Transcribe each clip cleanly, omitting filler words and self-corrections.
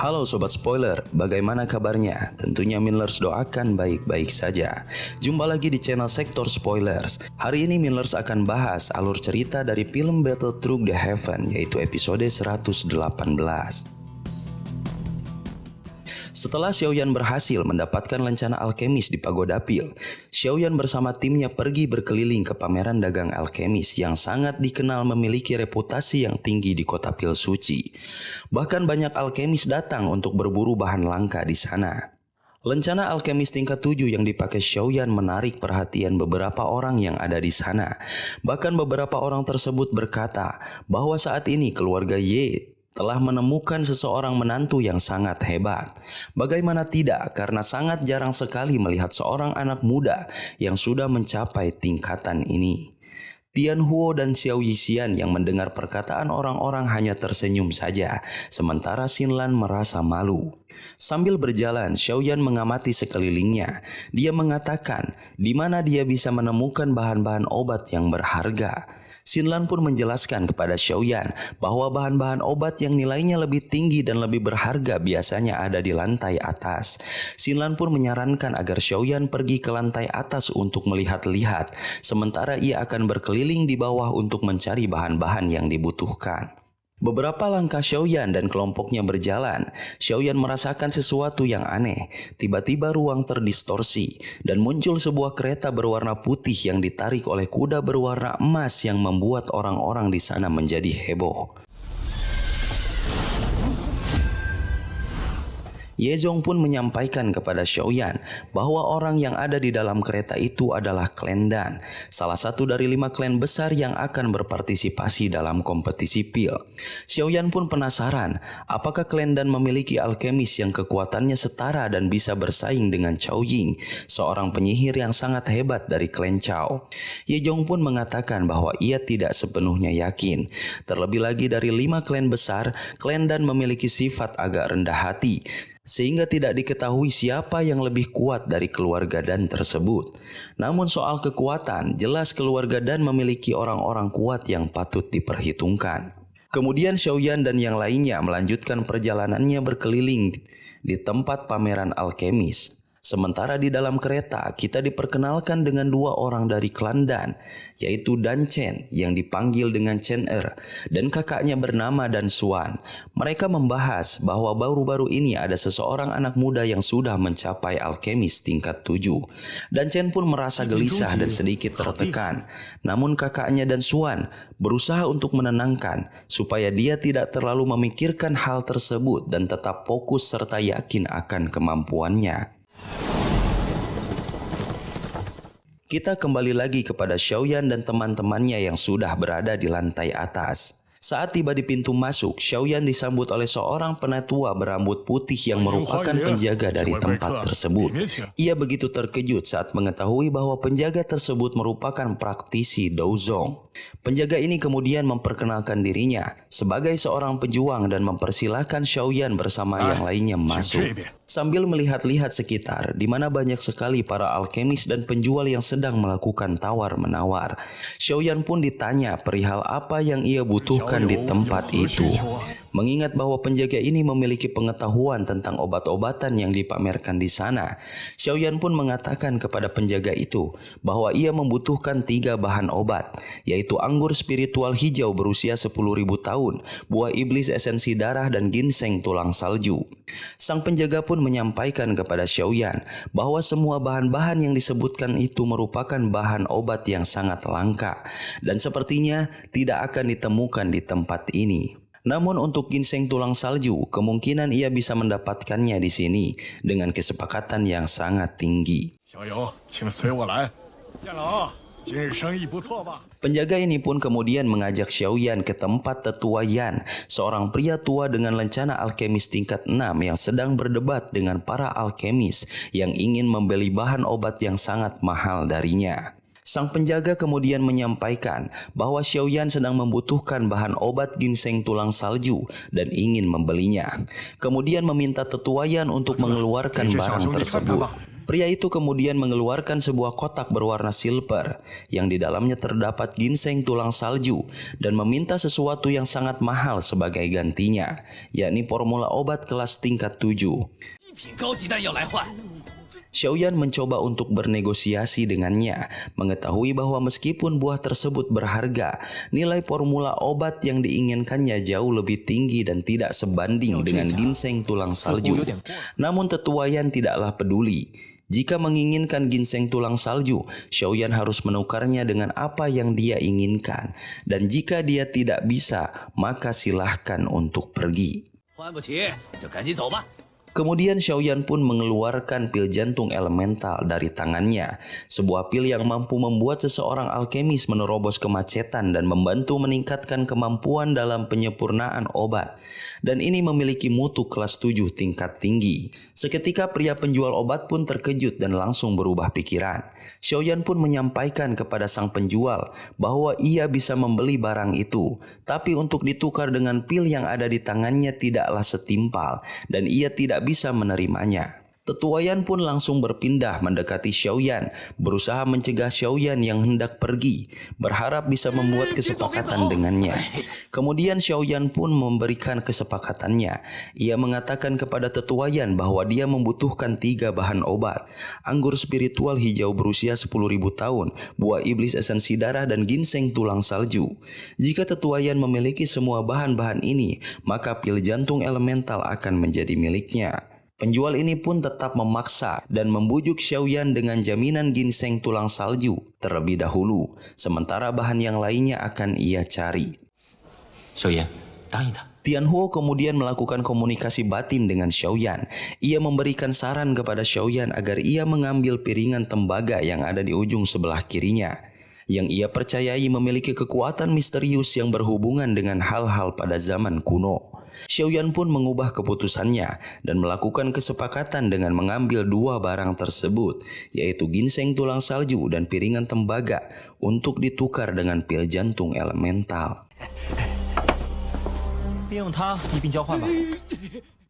Halo Sobat Spoiler, bagaimana kabarnya? Tentunya Minlers doakan baik-baik saja. Jumpa lagi di channel Sektor Spoilers. Hari ini Minlers akan bahas alur cerita dari film Battle Through the Heaven, yaitu episode 118. Setelah Xiaoyan berhasil mendapatkan lencana alkemis di Pagoda Pil, Xiaoyan bersama timnya pergi berkeliling ke pameran dagang alkemis yang sangat dikenal memiliki reputasi yang tinggi di kota Pil Suci. Bahkan banyak alkemis datang untuk berburu bahan langka di sana. Lencana alkemis tingkat 7 yang dipakai Xiaoyan menarik perhatian beberapa orang yang ada di sana. Bahkan beberapa orang tersebut berkata bahwa saat ini keluarga Ye telah menemukan seseorang menantu yang sangat hebat. Bagaimana tidak, karena sangat jarang sekali melihat seorang anak muda yang sudah mencapai tingkatan ini. Tian Huo dan Xiao Yixian yang mendengar perkataan orang-orang hanya tersenyum saja, sementara Xinlan merasa malu. Sambil berjalan, Xiaoyan mengamati sekelilingnya. Dia mengatakan di mana dia bisa menemukan bahan-bahan obat yang berharga. Xinlan pun menjelaskan kepada Xiaoyan bahwa bahan-bahan obat yang nilainya lebih tinggi dan lebih berharga biasanya ada di lantai atas. Xinlan pun menyarankan agar Xiaoyan pergi ke lantai atas untuk melihat-lihat, sementara ia akan berkeliling di bawah untuk mencari bahan-bahan yang dibutuhkan. Beberapa langkah Xiaoyan dan kelompoknya berjalan, Xiaoyan merasakan sesuatu yang aneh. Tiba-tiba ruang terdistorsi dan muncul sebuah kereta berwarna putih yang ditarik oleh kuda berwarna emas yang membuat orang-orang di sana menjadi heboh. Ye Zong pun menyampaikan kepada Xiaoyan bahwa orang yang ada di dalam kereta itu adalah klan Dan, salah satu dari 5 klan besar yang akan berpartisipasi dalam kompetisi pil. Xiaoyan pun penasaran apakah klan Dan memiliki alkemis yang kekuatannya setara dan bisa bersaing dengan Cao Ying, seorang penyihir yang sangat hebat dari klan Cao. Ye Zong pun mengatakan bahwa ia tidak sepenuhnya yakin. Terlebih lagi dari 5 klan besar, klan Dan memiliki sifat agak rendah hati, sehingga tidak diketahui siapa yang lebih kuat dari keluarga Dan tersebut. Namun soal kekuatan, jelas keluarga Dan memiliki orang-orang kuat yang patut diperhitungkan. Kemudian Xiaoyan dan yang lainnya melanjutkan perjalanannya berkeliling di tempat pameran alkemis. Sementara di dalam kereta, kita diperkenalkan dengan 2 orang dari klan Dan, yaitu Dan Chen yang dipanggil dengan Chen Er dan kakaknya bernama Dan Xuan. Mereka membahas bahwa baru-baru ini ada seseorang anak muda yang sudah mencapai alkemis tingkat 7. Dan Chen pun merasa gelisah dan sedikit tertekan. Namun kakaknya Dan Xuan berusaha untuk menenangkan supaya dia tidak terlalu memikirkan hal tersebut dan tetap fokus serta yakin akan kemampuannya. Kita kembali lagi kepada Xiaoyan dan teman-temannya yang sudah berada di lantai atas. Saat tiba di pintu masuk, Xiaoyan disambut oleh seorang penatua berambut putih yang merupakan penjaga dari tempat tersebut. Ia begitu terkejut saat mengetahui bahwa penjaga tersebut merupakan praktisi Douzong. Penjaga ini kemudian memperkenalkan dirinya sebagai seorang pejuang dan mempersilahkan Xiaoyan bersama yang lainnya masuk. Sambil melihat-lihat sekitar, di mana banyak sekali para alkemis dan penjual yang sedang melakukan tawar-menawar. Xiaoyan pun ditanya perihal apa yang ia butuhkan di tempat itu. Mengingat bahwa penjaga ini memiliki pengetahuan tentang obat-obatan yang dipamerkan di sana, Xiaoyan pun mengatakan kepada penjaga itu bahwa ia membutuhkan 3 bahan obat, yaitu anggur spiritual hijau berusia 10.000 tahun, buah iblis esensi darah, dan ginseng tulang salju. Sang penjaga pun menyampaikan kepada Xiaoyan bahwa semua bahan-bahan yang disebutkan itu merupakan bahan obat yang sangat langka dan sepertinya tidak akan ditemukan di tempat ini. Namun untuk ginseng tulang salju, kemungkinan ia bisa mendapatkannya di sini dengan kesepakatan yang sangat tinggi. Penjaga ini pun kemudian mengajak Xiaoyan ke tempat tetua Yan, seorang pria tua dengan lencana alkemis tingkat 6 yang sedang berdebat dengan para alkemis yang ingin membeli bahan obat yang sangat mahal darinya. Sang penjaga kemudian menyampaikan bahwa Xiaoyan sedang membutuhkan bahan obat ginseng tulang salju dan ingin membelinya. Kemudian meminta tetua Yan untuk mengeluarkan barang tersebut. Pria itu kemudian mengeluarkan sebuah kotak berwarna silver yang di dalamnya terdapat ginseng tulang salju dan meminta sesuatu yang sangat mahal sebagai gantinya, yakni formula obat kelas tingkat 7. Xiaoyan mencoba untuk bernegosiasi dengannya, mengetahui bahwa meskipun buah tersebut berharga, nilai formula obat yang diinginkannya jauh lebih tinggi dan tidak sebanding dengan ginseng tulang salju. Namun tetua Yan tidaklah peduli. Jika menginginkan ginseng tulang salju, Xiaoyan harus menukarnya dengan apa yang dia inginkan. Dan jika dia tidak bisa, maka silahkan untuk pergi. Kemudian Xiaoyan pun mengeluarkan pil jantung elemental dari tangannya. Sebuah pil yang mampu membuat seseorang alkemis menerobos kemacetan dan membantu meningkatkan kemampuan dalam penyempurnaan obat. Dan ini memiliki mutu kelas 7 tingkat tinggi. Seketika pria penjual obat pun terkejut dan langsung berubah pikiran. Xiaoyan pun menyampaikan kepada sang penjual bahwa ia bisa membeli barang itu, tapi untuk ditukar dengan pil yang ada di tangannya tidaklah setimpal dan ia tidak bisa menerimanya. Tetua Yan pun langsung berpindah mendekati Xiaoyan, berusaha mencegah Xiaoyan yang hendak pergi, berharap bisa membuat kesepakatan dengannya. Kemudian Xiaoyan pun memberikan kesepakatannya. Ia mengatakan kepada Tetua Yan bahwa dia membutuhkan 3 bahan obat: anggur spiritual hijau berusia 10.000 tahun, buah iblis esensi darah, dan ginseng tulang salju. Jika Tetua Yan memiliki semua bahan-bahan ini, maka pil jantung elemental akan menjadi miliknya. Penjual ini pun tetap memaksa dan membujuk Xiaoyan dengan jaminan ginseng tulang salju terlebih dahulu, sementara bahan yang lainnya akan ia cari. Tianhuo kemudian melakukan komunikasi batin dengan Xiaoyan. Ia memberikan saran kepada Xiaoyan agar ia mengambil piringan tembaga yang ada di ujung sebelah kirinya, yang ia percayai memiliki kekuatan misterius yang berhubungan dengan hal-hal pada zaman kuno. Xiaoyan pun mengubah keputusannya dan melakukan kesepakatan dengan mengambil 2 barang tersebut, yaitu ginseng tulang salju dan piringan tembaga, untuk ditukar dengan pil jantung elemental.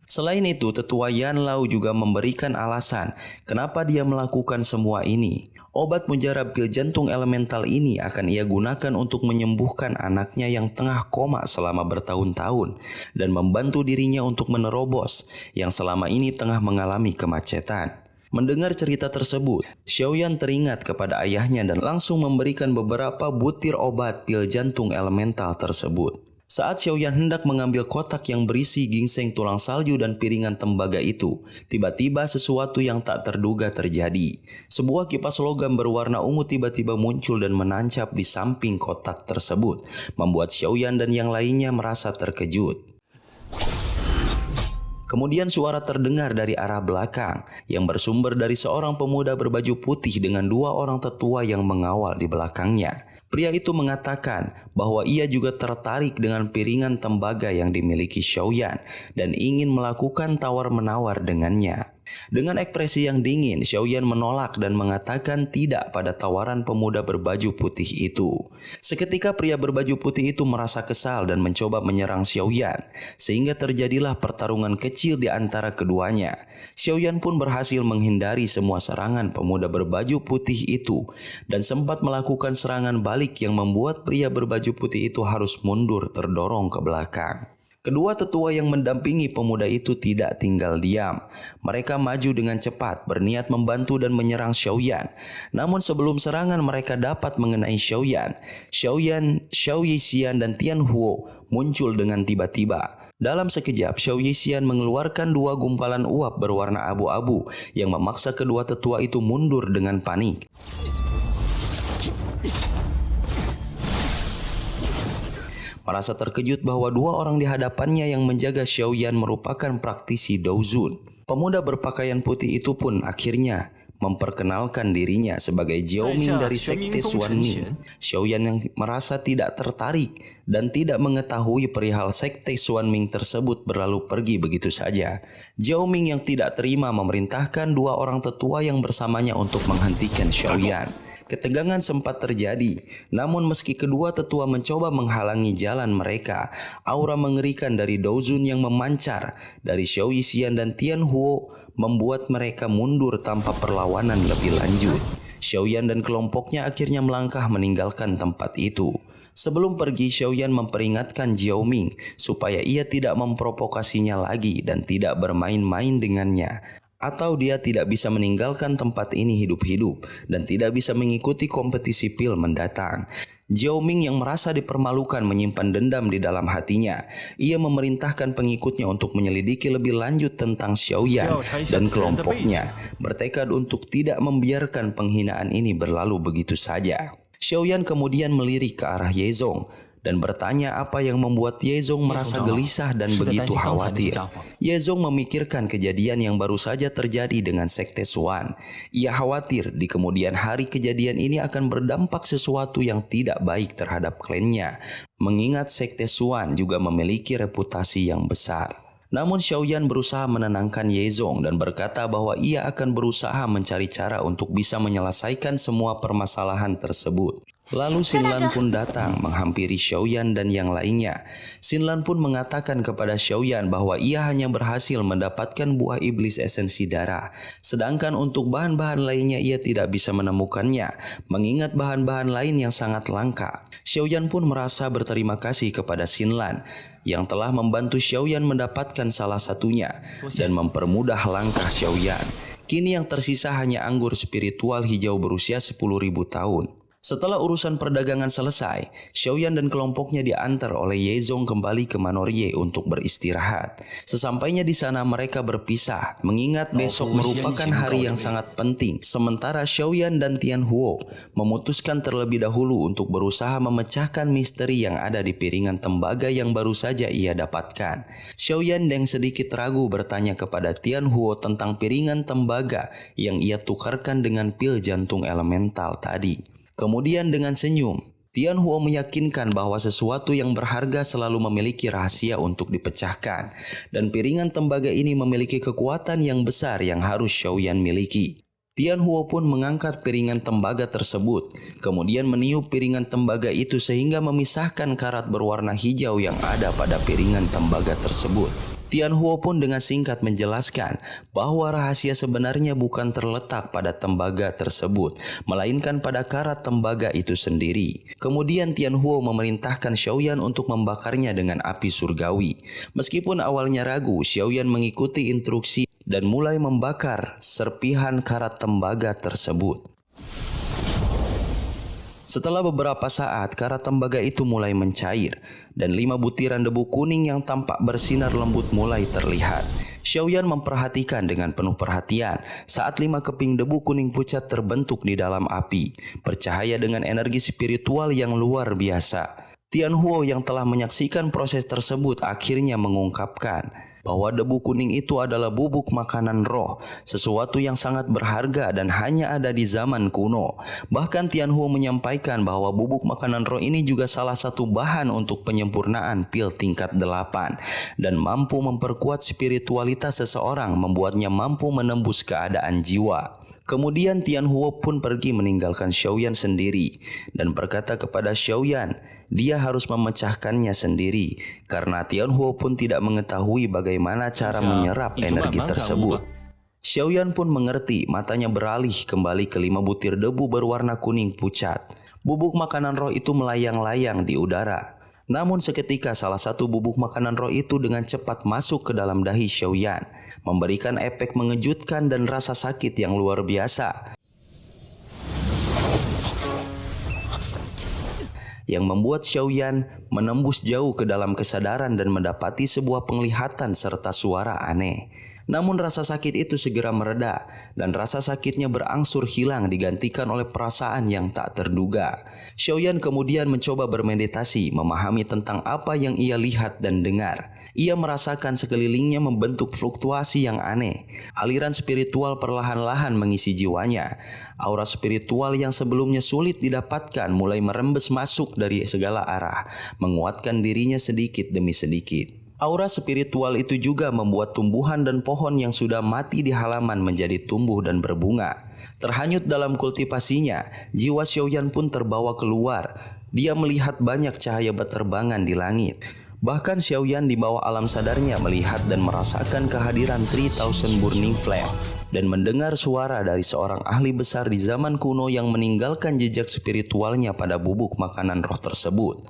Selain itu, Tetua Yan Lao juga memberikan alasan kenapa dia melakukan semua ini. Obat mujarab pil jantung elemental ini akan ia gunakan untuk menyembuhkan anaknya yang tengah koma selama bertahun-tahun dan membantu dirinya untuk menerobos yang selama ini tengah mengalami kemacetan. Mendengar cerita tersebut, Xiaoyan teringat kepada ayahnya dan langsung memberikan beberapa butir obat pil jantung elemental tersebut. Saat Xiaoyan hendak mengambil kotak yang berisi ginseng tulang salju dan piringan tembaga itu, tiba-tiba sesuatu yang tak terduga terjadi. Sebuah kipas logam berwarna ungu tiba-tiba muncul dan menancap di samping kotak tersebut, membuat Xiaoyan dan yang lainnya merasa terkejut. Kemudian suara terdengar dari arah belakang yang bersumber dari seorang pemuda berbaju putih dengan 2 orang tetua yang mengawal di belakangnya. Pria itu mengatakan bahwa ia juga tertarik dengan piringan tembaga yang dimiliki Xiaoyan dan ingin melakukan tawar-menawar dengannya. Dengan ekspresi yang dingin, Xiaoyan menolak dan mengatakan tidak pada tawaran pemuda berbaju putih itu. Seketika pria berbaju putih itu merasa kesal dan mencoba menyerang Xiaoyan, sehingga terjadilah pertarungan kecil di antara keduanya. Xiaoyan pun berhasil menghindari semua serangan pemuda berbaju putih itu dan sempat melakukan serangan balik yang membuat pria berbaju putih itu harus mundur terdorong ke belakang. Kedua tetua yang mendampingi pemuda itu tidak tinggal diam. Mereka maju dengan cepat, berniat membantu dan menyerang Xiaoyan. Namun sebelum serangan mereka dapat mengenai Xiaoyan, Xiao Yixian dan Tianhuo muncul dengan tiba-tiba. Dalam sekejap, Xiao Yixian mengeluarkan 2 gumpalan uap berwarna abu-abu yang memaksa kedua tetua itu mundur dengan panik. Merasa terkejut bahwa 2 orang di hadapannya yang menjaga Xiaoyan merupakan praktisi Daozun. Pemuda berpakaian putih itu pun akhirnya memperkenalkan dirinya sebagai Jiaoming dari sekte Xuanming. Xiaoyan yang merasa tidak tertarik dan tidak mengetahui perihal sekte Xuanming tersebut berlalu pergi begitu saja. Jiaoming yang tidak terima memerintahkan 2 orang tetua yang bersamanya untuk menghentikan Xiaoyan. Ketegangan sempat terjadi, namun meski kedua tetua mencoba menghalangi jalan mereka, aura mengerikan dari Douzun yang memancar dari Xiao Yixian dan Tian Huo membuat mereka mundur tanpa perlawanan lebih lanjut. Xiaoyan dan kelompoknya akhirnya melangkah meninggalkan tempat itu. Sebelum pergi, Xiaoyan memperingatkan Jiao Ming supaya ia tidak memprovokasinya lagi dan tidak bermain-main dengannya, atau dia tidak bisa meninggalkan tempat ini hidup-hidup dan tidak bisa mengikuti kompetisi pil mendatang. Jiao Ming yang merasa dipermalukan menyimpan dendam di dalam hatinya. Ia memerintahkan pengikutnya untuk menyelidiki lebih lanjut tentang Xiaoyan dan kelompoknya, bertekad untuk tidak membiarkan penghinaan ini berlalu begitu saja. Xiaoyan kemudian melirik ke arah Yezong dan bertanya apa yang membuat Yezong merasa gelisah dan begitu khawatir. Yezong memikirkan kejadian yang baru saja terjadi dengan Sekte Xuan. Ia khawatir di kemudian hari kejadian ini akan berdampak sesuatu yang tidak baik terhadap klannya, mengingat Sekte Xuan juga memiliki reputasi yang besar. Namun Xiaoyan berusaha menenangkan Yezong dan berkata bahwa ia akan berusaha mencari cara untuk bisa menyelesaikan semua permasalahan tersebut. Lalu Xinlan pun datang menghampiri Xiaoyan dan yang lainnya. Xinlan pun mengatakan kepada Xiaoyan bahwa ia hanya berhasil mendapatkan buah iblis esensi darah. Sedangkan untuk bahan-bahan lainnya ia tidak bisa menemukannya, mengingat bahan-bahan lain yang sangat langka. Xiaoyan pun merasa berterima kasih kepada Xinlan yang telah membantu Xiaoyan mendapatkan salah satunya dan mempermudah langkah Xiaoyan. Kini yang tersisa hanya anggur spiritual hijau berusia 10.000 tahun. Setelah urusan perdagangan selesai, Xiaoyan dan kelompoknya diantar oleh Yezong kembali ke Manor-Ye untuk beristirahat. Sesampainya di sana mereka berpisah, mengingat besok merupakan hari yang sangat penting. Sementara Xiaoyan dan Tian Huo memutuskan terlebih dahulu untuk berusaha memecahkan misteri yang ada di piringan tembaga yang baru saja ia dapatkan. Xiaoyan yang sedikit ragu bertanya kepada Tian Huo tentang piringan tembaga yang ia tukarkan dengan pil jantung elemental tadi. Kemudian dengan senyum, Tian Huo meyakinkan bahwa sesuatu yang berharga selalu memiliki rahasia untuk dipecahkan, dan piringan tembaga ini memiliki kekuatan yang besar yang harus Xiaoyan miliki. Tian Huo pun mengangkat piringan tembaga tersebut, kemudian meniup piringan tembaga itu sehingga memisahkan karat berwarna hijau yang ada pada piringan tembaga tersebut. Tian Huo pun dengan singkat menjelaskan bahwa rahasia sebenarnya bukan terletak pada tembaga tersebut, melainkan pada karat tembaga itu sendiri. Kemudian Tian Huo memerintahkan Xiaoyan untuk membakarnya dengan api surgawi. Meskipun awalnya ragu, Xiaoyan mengikuti instruksi dan mulai membakar serpihan karat tembaga tersebut. Setelah beberapa saat, karat tembaga itu mulai mencair dan 5 butiran debu kuning yang tampak bersinar lembut mulai terlihat. Xiaoyan memperhatikan dengan penuh perhatian saat 5 keping debu kuning pucat terbentuk di dalam api, bercahaya dengan energi spiritual yang luar biasa. Tian Huo yang telah menyaksikan proses tersebut akhirnya mengungkapkan bahwa debu kuning itu adalah bubuk makanan roh, sesuatu yang sangat berharga dan hanya ada di zaman kuno. Bahkan Tian Huo menyampaikan bahwa bubuk makanan roh ini juga salah satu bahan untuk penyempurnaan pil tingkat 8 dan mampu memperkuat spiritualitas seseorang, membuatnya mampu menembus keadaan jiwa. Kemudian Tian Huo pun pergi meninggalkan Xiaoyan sendiri dan berkata kepada Xiaoyan, dia harus memecahkannya sendiri karena Tian Huo pun tidak mengetahui bagaimana cara menyerap energi tersebut. Xiaoyan pun mengerti, matanya beralih kembali ke 5 butir debu berwarna kuning pucat. Bubuk makanan roh itu melayang-layang di udara. Namun seketika salah satu bubuk makanan roh itu dengan cepat masuk ke dalam dahi Xiaoyan, memberikan efek mengejutkan dan rasa sakit yang luar biasa, yang membuat Xiaoyan menembus jauh ke dalam kesadaran dan mendapati sebuah penglihatan serta suara aneh. Namun rasa sakit itu segera mereda dan rasa sakitnya berangsur hilang digantikan oleh perasaan yang tak terduga. Xiaoyan kemudian mencoba bermeditasi, memahami tentang apa yang ia lihat dan dengar. Ia merasakan sekelilingnya membentuk fluktuasi yang aneh. Aliran spiritual perlahan-lahan mengisi jiwanya. Aura spiritual yang sebelumnya sulit didapatkan mulai merembes masuk dari segala arah, menguatkan dirinya sedikit demi sedikit. Aura spiritual itu juga membuat tumbuhan dan pohon yang sudah mati di halaman menjadi tumbuh dan berbunga. Terhanyut dalam kultivasinya, jiwa Xiaoyan pun terbawa keluar. Dia melihat banyak cahaya berterbangan di langit. Bahkan Xiaoyan di bawah alam sadarnya melihat dan merasakan kehadiran 3000 Burning Flame dan mendengar suara dari seorang ahli besar di zaman kuno yang meninggalkan jejak spiritualnya pada bubuk makanan roh tersebut.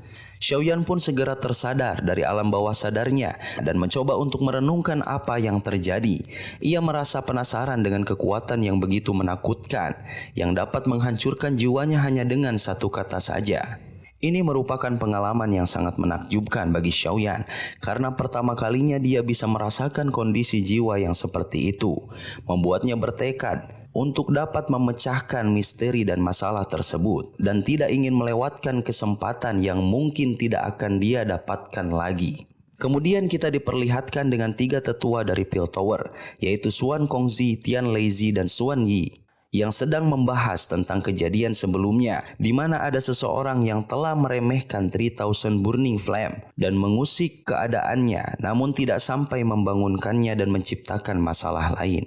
Xiaoyan pun segera tersadar dari alam bawah sadarnya dan mencoba untuk merenungkan apa yang terjadi. Ia merasa penasaran dengan kekuatan yang begitu menakutkan yang dapat menghancurkan jiwanya hanya dengan satu kata saja. Ini merupakan pengalaman yang sangat menakjubkan bagi Xiaoyan karena pertama kalinya dia bisa merasakan kondisi jiwa yang seperti itu, membuatnya bertekad untuk dapat memecahkan misteri dan masalah tersebut dan tidak ingin melewatkan kesempatan yang mungkin tidak akan dia dapatkan lagi. Kemudian kita diperlihatkan dengan 3 tetua dari Piltover, yaitu Xuan Kongzi, Tian Leizi, dan Xuan Yi, yang sedang membahas tentang kejadian sebelumnya di mana ada seseorang yang telah meremehkan 3000 Burning Flame dan mengusik keadaannya namun tidak sampai membangunkannya dan menciptakan masalah lain.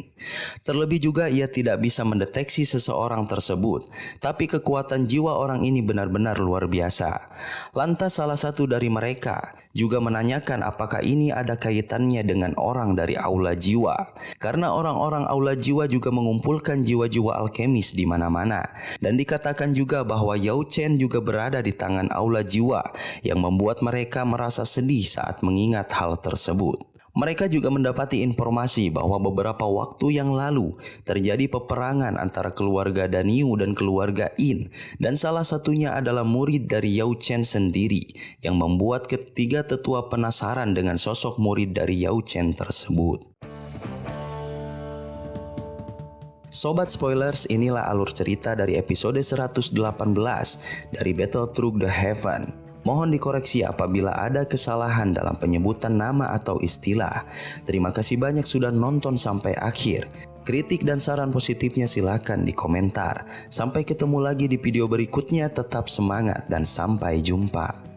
Terlebih juga ia tidak bisa mendeteksi seseorang tersebut, tapi kekuatan jiwa orang ini benar-benar luar biasa. Lantas salah satu dari mereka juga menanyakan apakah ini ada kaitannya dengan orang dari Aula Jiwa, karena orang-orang Aula Jiwa juga mengumpulkan jiwa-jiwa alkemis di mana-mana, dan dikatakan juga bahwa Yao Chen juga berada di tangan Aula Jiwa yang membuat mereka merasa sedih saat mengingat hal tersebut. Mereka juga mendapati informasi bahwa beberapa waktu yang lalu terjadi peperangan antara keluarga Daniu dan keluarga In, dan salah satunya adalah murid dari Yao Chen sendiri yang membuat ketiga tetua penasaran dengan sosok murid dari Yao Chen tersebut. Sobat Spoilers, inilah alur cerita dari episode 118 dari Battle Through the Heaven. Mohon dikoreksi apabila ada kesalahan dalam penyebutan nama atau istilah. Terima kasih banyak sudah nonton sampai akhir. Kritik dan saran positifnya silakan di komentar. Sampai ketemu lagi di video berikutnya, tetap semangat dan sampai jumpa.